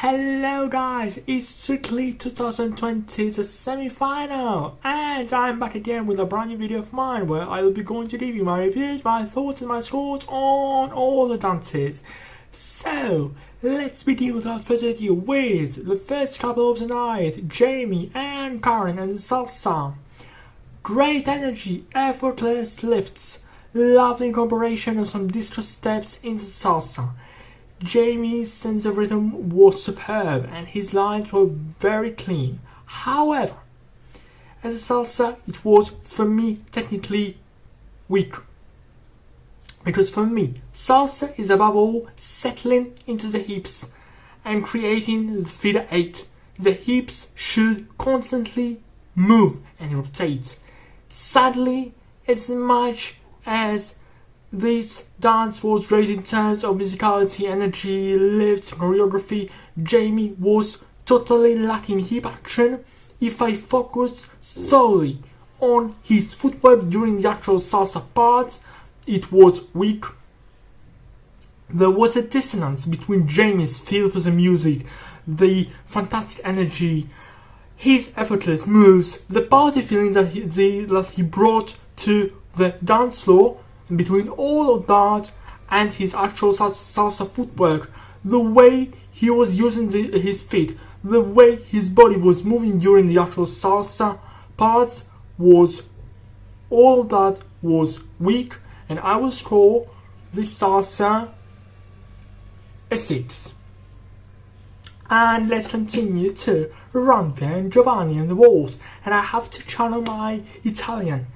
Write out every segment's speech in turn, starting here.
Hello guys, it's Strictly 2020, the semi-final, and I'm back again with a brand new video of mine where I will be going to give you my reviews, my thoughts and my scores on all the dances. So, let's begin without further ado with the first couple of the night, Jamie and Karen and the salsa. Great energy, effortless lifts, lovely incorporation of some disco steps in the salsa. Jamie's sense of rhythm was superb and his lines were very clean. However, as a salsa, it was, for me, technically weak. Because for me, salsa is above all settling into the hips and creating the figure eight. The hips should constantly move and rotate. Sadly, as much as this dance was great in terms of musicality, energy, lift, choreography, Jamie was totally lacking hip action. If I focused solely on his footwork during the actual salsa parts, it was weak. There was a dissonance between Jamie's feel for the music, the fantastic energy, his effortless moves, the party feeling that he brought to the dance floor. Between all of that and his actual salsa footwork, the way he was using his feet, the way his body was moving during the actual salsa parts, was all that was weak, and I will score this salsa a 6. And let's continue to Ranvia and Giovanni and the Waltz, and I have to channel my Italian.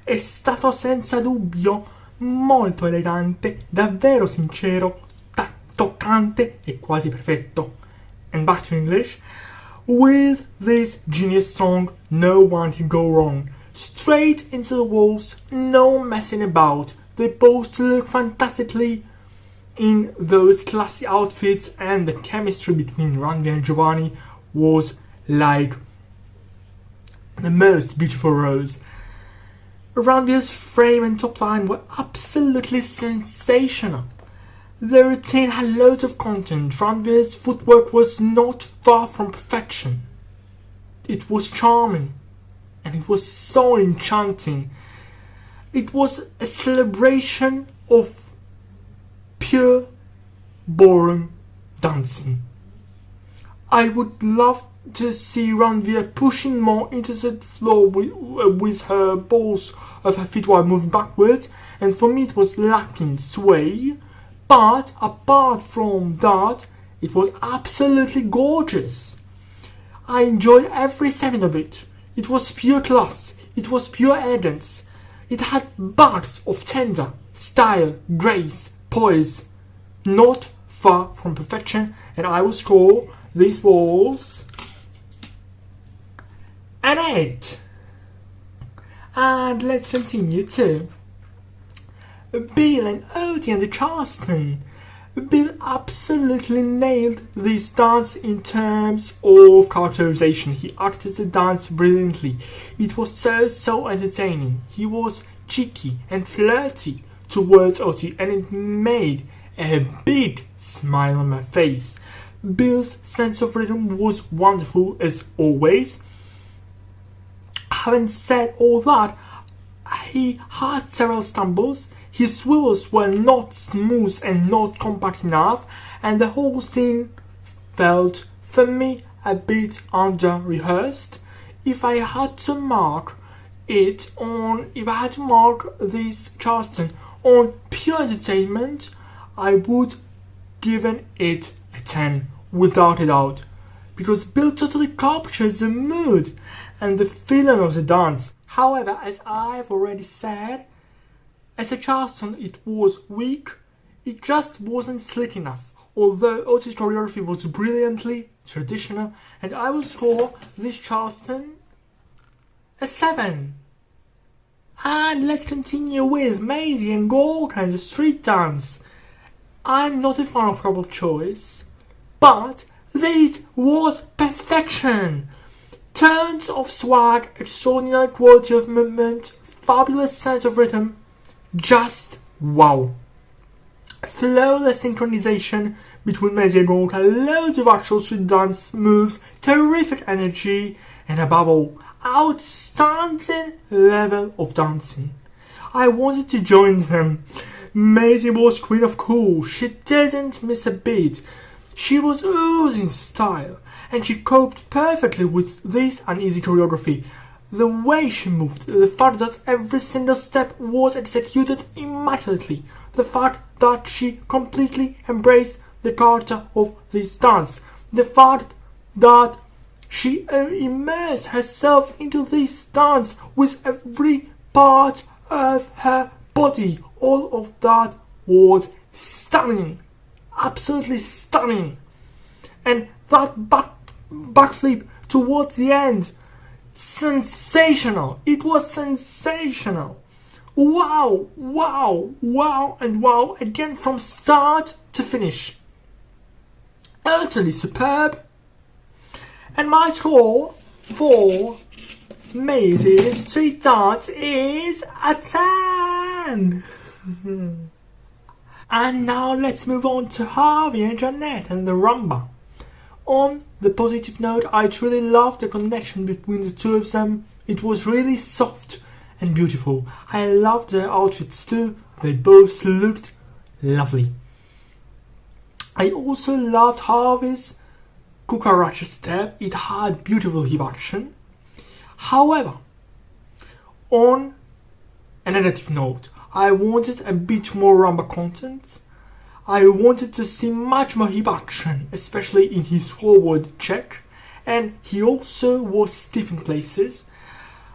È stato senza dubbio molto elegante, davvero sincero, toccante e quasi perfetto. And back to English. With this genius song, no one can go wrong. Straight into the walls, no messing about. They both look fantastically in those classy outfits, and the chemistry between Ranvia and Giovanni was like the most beautiful rose. Ranvia's frame and top line were absolutely sensational. The routine had loads of content. Ranvia's footwork was not far from perfection. It was charming, and it was so enchanting. It was a celebration of pure ballroom dancing. I would love to see Ranvia pushing more into the floor with her balls of her feet while moving backwards, and for me it was lacking sway, but apart from that, it was absolutely gorgeous. I enjoyed every second of it. It was pure class, it was pure elegance. It had bugs of tender, style, grace, poise, not far from perfection, and I will score these balls an 8. And let's continue to Bill and Odie and the Charleston. Bill absolutely nailed this dance in terms of characterization. He acted the dance brilliantly. It was so entertaining. He was cheeky and flirty towards Odie, and it made a big smile on my face. Bill's sense of rhythm was wonderful as always. Having said all that, he had several stumbles. His swivels were not smooth and not compact enough, and the whole scene felt, for me, a bit under-rehearsed. If I had to mark this Charleston on pure entertainment, I would given it a 10, without a doubt. Because Bill totally captures the mood and the feeling of the dance. However, as I've already said, as a Charleston it was weak, it just wasn't slick enough, although Odie's choreography was brilliantly traditional, and I will score this Charleston a 7. And let's continue with Maisie and Gorka and the street dance. I'm not a fan of couple choice, but this was perfection. Tons of swag, extraordinary quality of movement, fabulous sense of rhythm, just wow. Flawless synchronization between Maisie and Gorka, loads of actual street dance moves, terrific energy, and above all, outstanding level of dancing. I wanted to join them. Maisie was queen of cool. She didn't miss a beat. She was oozing style, and she coped perfectly with this uneasy choreography. The way she moved, the fact that every single step was executed immaculately, the fact that she completely embraced the character of this dance, the fact that she immersed herself into this dance with every part of her body. All of that was stunning, absolutely stunning. And that backflip towards the end, sensational. It was sensational. Wow, wow, wow, and wow again from start to finish. Utterly superb. And my score for Maisie's street dance is a 10. And now let's move on to Harvey and Jeanette and the rumba. On the positive note, I truly loved the connection between the two of them. It was really soft and beautiful. I loved their outfits too. They both looked lovely. I also loved Harvey's cucaracha step. It had beautiful hip action. However, on a negative note, I wanted a bit more rumba content. I wanted to see much more hip action, especially in his forward check, and he also was stiff in places.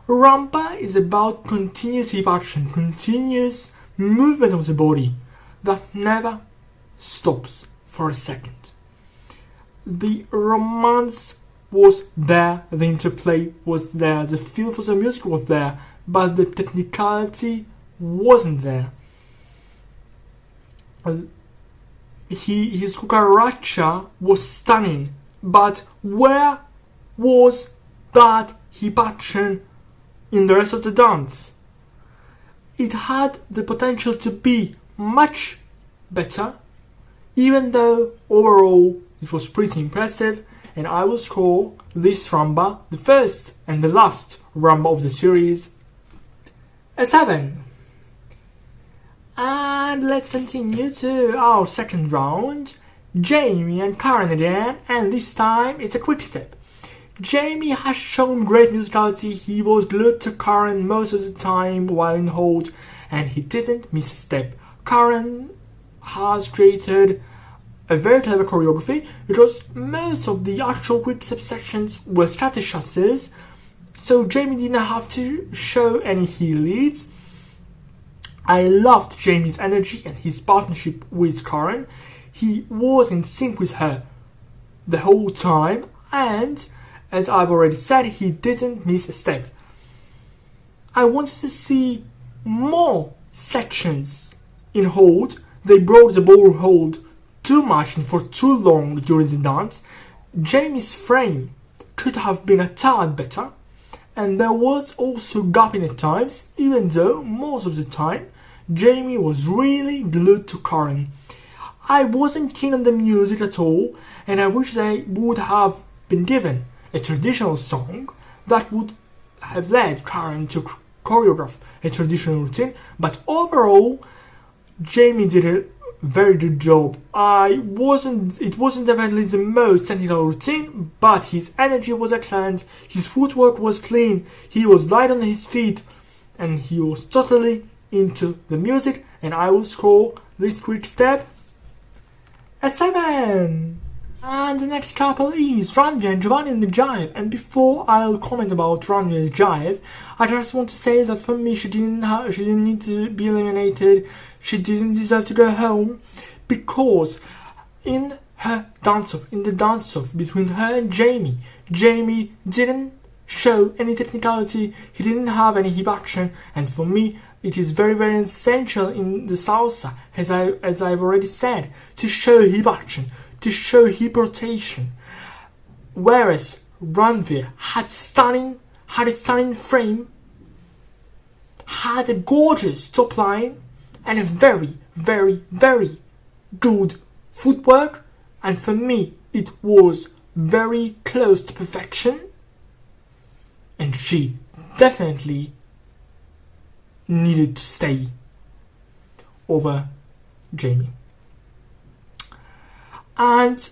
Rumba is about continuous hip action, continuous movement of the body that never stops for a second. The romance was there, the interplay was there, the feel for the music was there, but the technicality wasn't there. His cucaracha was stunning, but where was that hip action in the rest of the dance? It had the potential to be much better, even though overall it was pretty impressive, and I will score this rumba, the first and the last rumba of the series, a 7. And let's continue to our second round. Jamie and Karen again, and this time it's a quick step. Jamie has shown great musicality. He was glued to Karen most of the time while in hold, and he didn't miss a step. Karen has created a very clever choreography because most of the actual quick step sections were scatter chases, so Jamie didn't have to show any heel leads. I loved Jamie's energy and his partnership with Karen. He was in sync with her the whole time, and as I've already said, he didn't miss a step. I wanted to see more sections in hold. They broke the ball hold too much and for too long during the dance. Jamie's frame could have been a tad better, and there was also gapping at times, even though most of the time Jamie was really glued to Karen. I wasn't keen on the music at all, and I wish they would have been given a traditional song that would have led Karen to choreograph a traditional routine, but overall Jamie did a very good job. It wasn't definitely the most technical routine, but his energy was excellent, his footwork was clean, he was light on his feet, and he was totally into the music, and I will score this quick step a 7. And the next couple is Ranveer and Giovanni in the Jive. And before I'll comment about Ranveer's Jive, I just want to say that for me, she didn't need to be eliminated. She didn't deserve to go home, because in the dance-off between her and Jamie didn't show any technicality. He didn't have any hip action, and for me, it is very, very essential in the salsa, as I've already said, to show hip action, to show hip rotation. Whereas Ranveer had a stunning frame, had a gorgeous top line, and a very, very, very good footwork, and for me it was very close to perfection, and she definitely needed to stay over Jamie. And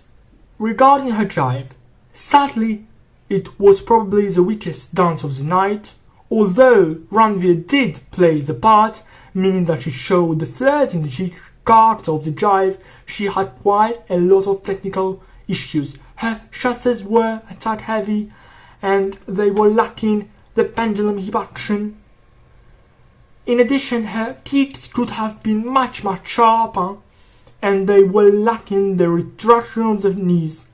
regarding her jive, sadly it was probably the weakest dance of the night, although Ranveer did play the part, meaning that she showed the flirting, the character of the jive. She had quite a lot of technical issues. Her chasses were a tad heavy, and they were lacking the pendulum hip action. In addition, her kicks could have been much sharper, and they were lacking the retraction of the knees.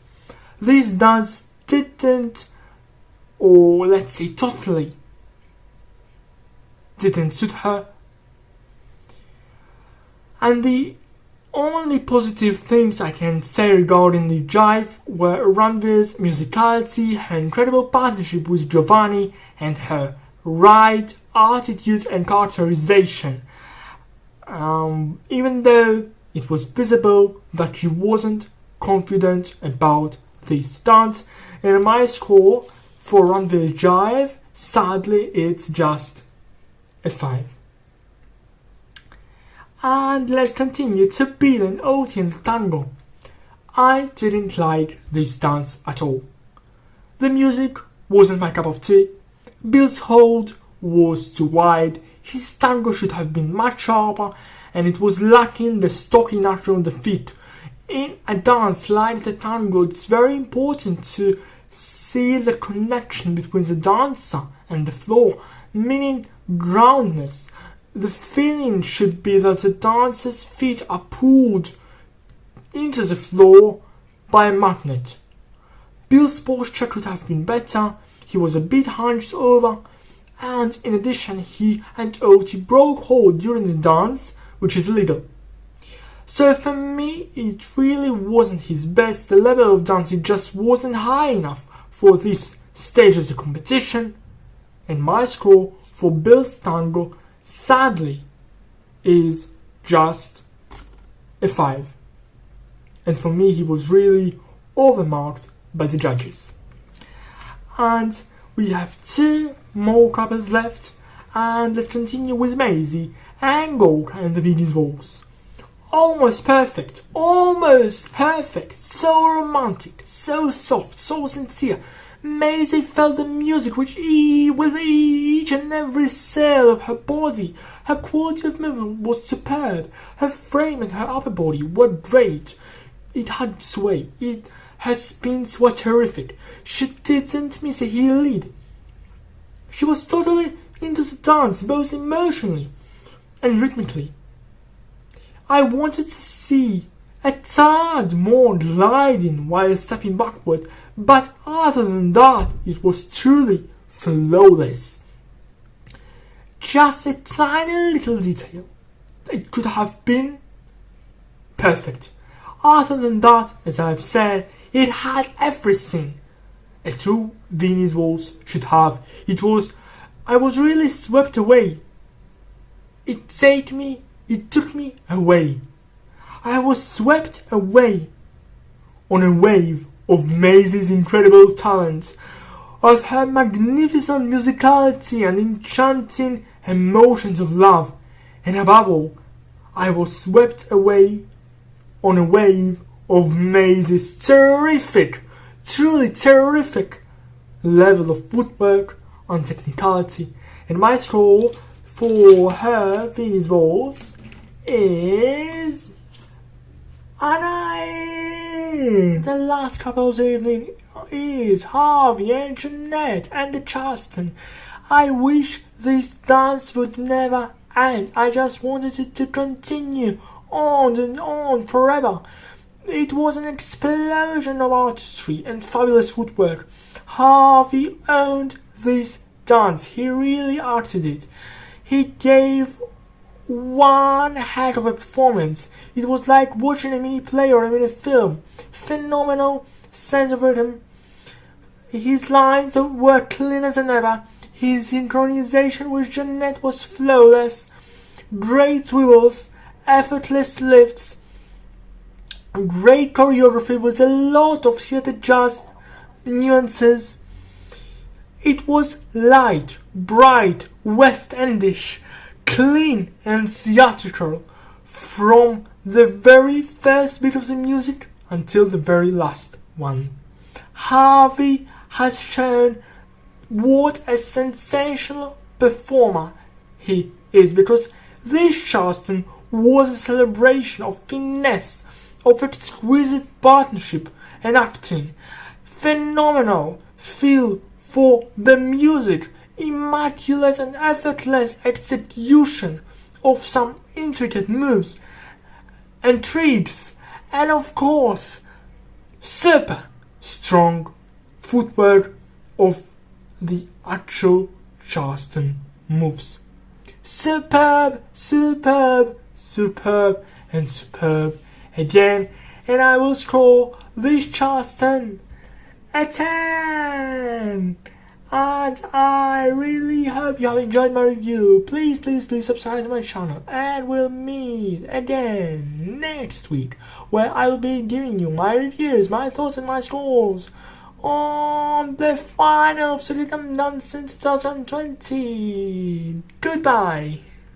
This dance didn't, or let's say totally didn't suit her. And the only positive things I can say regarding the jive were Ranveer's musicality, her incredible partnership with Giovanni, and her right attitude and characterization. Even though it was visible that she wasn't confident about this dance, and my score for Ranveer jive, sadly, it's just a 5. And let's continue to Bill and Oti and the tango. I didn't like this dance at all. The music wasn't my cup of tea. Bill's hold was too wide. His tango should have been much sharper, and it was lacking the stocky nature of the feet. In a dance like the tango, it's very important to see the connection between the dancer and the floor, meaning groundness. The feeling should be that the dancer's feet are pulled into the floor by a magnet. Bill's posture could have been better. He was a bit hunched over, and in addition, he and Oti broke hold during the dance, which is illegal. So for me, it really wasn't his best. The level of dancing just wasn't high enough for this stage of the competition, and my score for Bill's tango, sadly, is just a 5. And for me, he was really overmarked by the judges. And we have 2 more couples left, and let's continue with Maisie and Gorka and the Venus Waltz. Almost perfect, so romantic, so soft, so sincere. Maisie felt the music with each and every cell of her body. Her quality of movement was superb. Her frame and her upper body were great. It had sway. Her spins were terrific. She didn't miss a heel lead. She was totally into the dance, both emotionally and rhythmically. I wanted to see a tad more gliding while stepping backward, but other than that, it was truly flawless. Just a tiny little detail. It could have been perfect. Other than that, as I've said, it had everything a true Venus Waltz should have. I was really swept away. It took me away. I was swept away on a wave of Maisie's incredible talent, of her magnificent musicality and enchanting emotions of love, and above all, I was swept away on a wave of Maisie's terrific, truly terrific level of footwork and technicality. And my score for her Venus Waltz is a 9. The last couple's evening is Harvey and Jeanette and the Charleston. I wish this dance would never end. I just wanted it to continue on and on forever. It was an explosion of artistry and fabulous footwork. Harvey owned this dance. He really acted it. He gave one heck of a performance. It was like watching a mini play or a mini film. Phenomenal sense of rhythm. His lines were clean as ever. His synchronization with Jeanette was flawless. Great swivels, effortless lifts, great choreography with a lot of theatre jazz nuances. It was light, bright, West Endish, clean and theatrical from the very first bit of the music until the very last one. Harvey has shown what a sensational performer he is, because this Charleston was a celebration of finesse, of exquisite partnership and acting, phenomenal feel for the music, immaculate and effortless execution of some intricate moves and tricks, and of course, super strong footwork of the actual Charleston moves. Superb, superb, superb, and superb again, and I will score this Charleston a 10. And I really hope you have enjoyed my review. Please subscribe to my channel, and we'll meet again next week, where I will be giving you my reviews, my thoughts and my scores on the final of Silicon Nonsense 2020. Goodbye.